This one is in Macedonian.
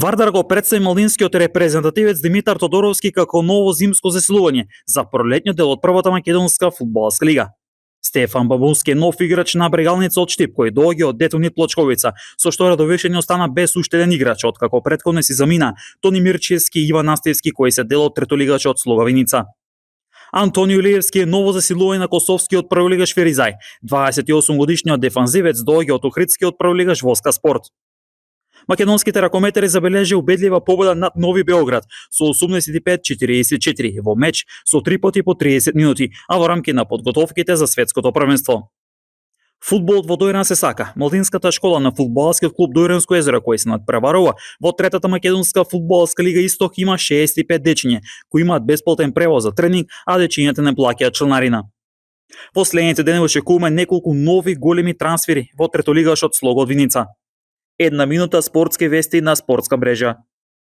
Вардар го представи малинскиот репрезентативец Димитар Тодоровски како ново зимско засилување за пролетниот дел од првата македонска фудбалска лига. Стефан Бабунски е нов играч на Брегалница од Штип, кој доаѓа од Детонит Плочковица, со што Радовишани остана без уште еден играч, откако претходно си замина Тони Мирчевски и Иван Настевски, кои се дел од третолигачот Слога Виница. Антонио Илиевски е ново засилување на косовскиот прволигаш Феризај. 28 годишниот дефанзивец доаѓа од Охридскиот прволигаш Воска Спорт. Македонските ракометари забележи убедлива победа над Нови Београд со 85-44 во меч со 3 пати по 30 минути, а во рамки на подготовките за светското првенство. Фудболот во Дојран се сака. Младинската школа на фудбалскиот клуб Дојранско езеро, кој се надпреварува во третата македонска фудбалска лига Исток, има 65 дечиња кои имаат бесплатен превоз за тренинг, а дечињата не плаќаат чланарина. Во следните денови очекуваме неколку нови големи трансфери во третолигашот Слога од Виница. Една минута спортски вести на спортска мрежа.